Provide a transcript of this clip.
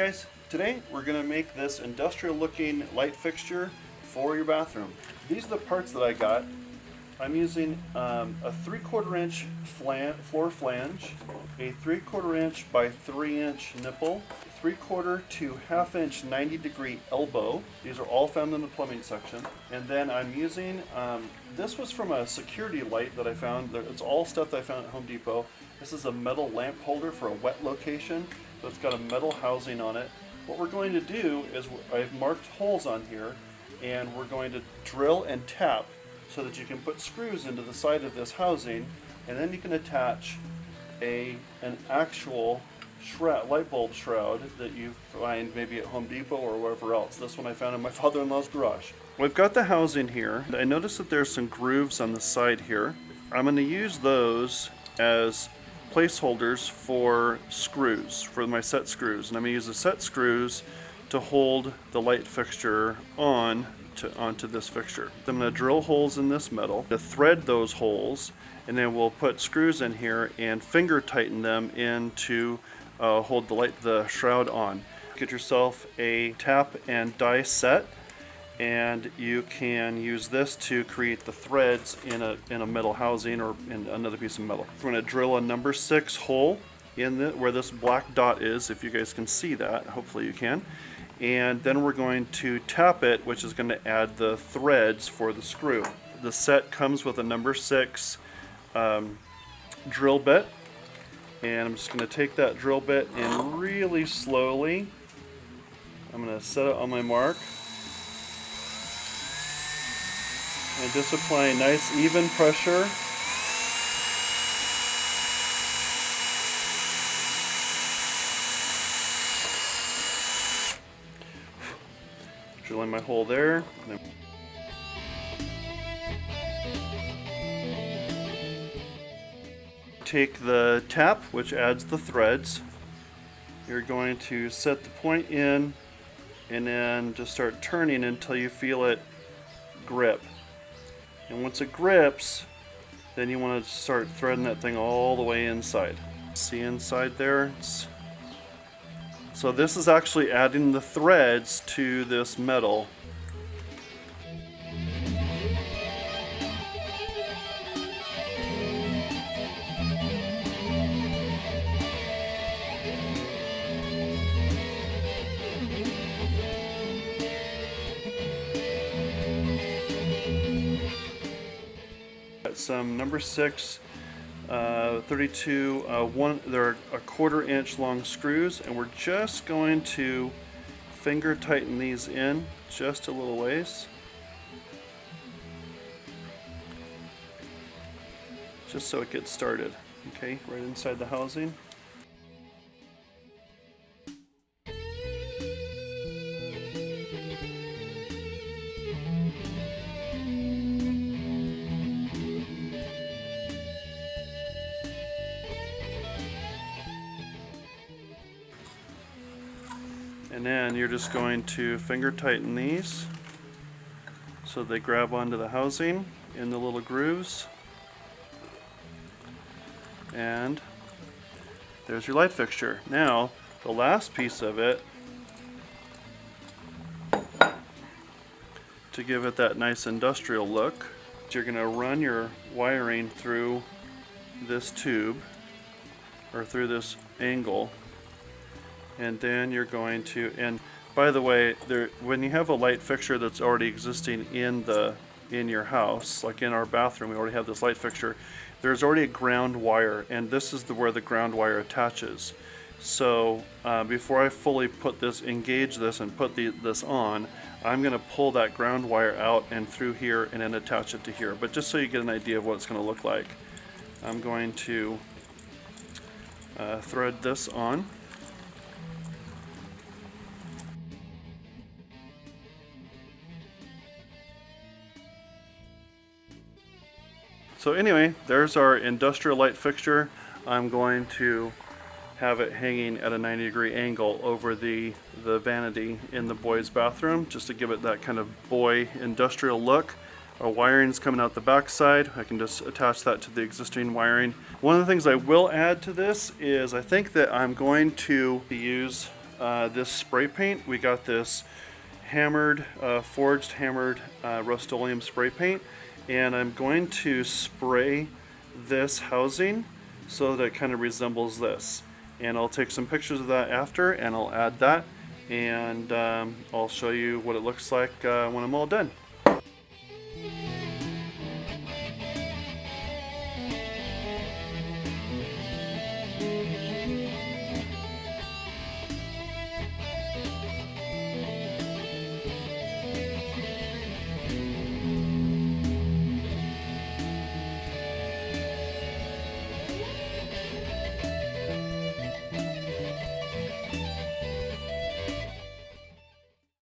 guys, today we're going to make this industrial looking light fixture for your bathroom. These are the parts that I got. I'm using a 3/4 inch floor flange, a 3/4 inch by 3 inch nipple, 3/4 to 1/2 inch 90-degree elbow. These are all found in the plumbing section. And then I'm using, this was from a security light that I found. It's all stuff that I found at Home Depot. This is a metal lamp holder for a wet location. So it's got a metal housing on it. What we're going to do is I've marked holes on here, and we're going to drill and tap so that you can put screws into the side of this housing, and then you can attach an actual light bulb shroud that you find maybe at Home Depot or wherever else. This one I found in my father-in-law's garage. We've got the housing here. I noticed that there's some grooves on the side here. I'm going to use those as placeholders for screws, for my set screws, and I'm going to use the set screws to hold the light fixture onto this fixture. I'm going to drill holes in this metal to thread those holes, and then we'll put screws in here and finger tighten them in to hold the shroud on. Get yourself a tap and die set, and you can use this to create the threads in a metal housing or in another piece of metal. We're going to drill a number 6 hole in where this black dot is, if you guys can see that. Hopefully you can. And then we're going to tap it, which is going to add the threads for the screw. The set comes with a number 6 drill bit, and I'm just going to take that drill bit and really slowly, I'm going to set it on my mark. And just apply nice even pressure. Drilling my hole there. Take the tap, which adds the threads. You're going to set the point in and then just start turning until you feel it grip. And once it grips, then you want to start threading that thing all the way inside. See inside there? So this is actually adding the threads to this metal. Some number 6 32 they're a 1/4 inch long screws, and we're just going to finger tighten these in just a little ways, just so it gets started. Okay, right inside the housing. And then you're just going to finger tighten these so they grab onto the housing in the little grooves. And there's your light fixture. Now, the last piece of it, to give it that nice industrial look, you're going to run your wiring through this tube or through this angle. And then you're going to, and by the way, when you have a light fixture that's already existing in your house, like in our bathroom, we already have this light fixture, there's already a ground wire, and this is where the ground wire attaches. So before I fully engage this and put this on, I'm going to pull that ground wire out and through here and then attach it to here. But just so you get an idea of what it's going to look like, I'm going to thread this on. So anyway, there's our industrial light fixture. I'm going to have it hanging at a 90-degree angle over the vanity in the boys' bathroom, just to give it that kind of boy industrial look. Our wiring's coming out the back side. I can just attach that to the existing wiring. One of the things I will add to this is I think that I'm going to use this spray paint. We got this hammered, forged hammered Rust-Oleum spray paint, and I'm going to spray this housing so that it kind of resembles this. And I'll take some pictures of that after, and I'll add that, and I'll show you what it looks like when I'm all done.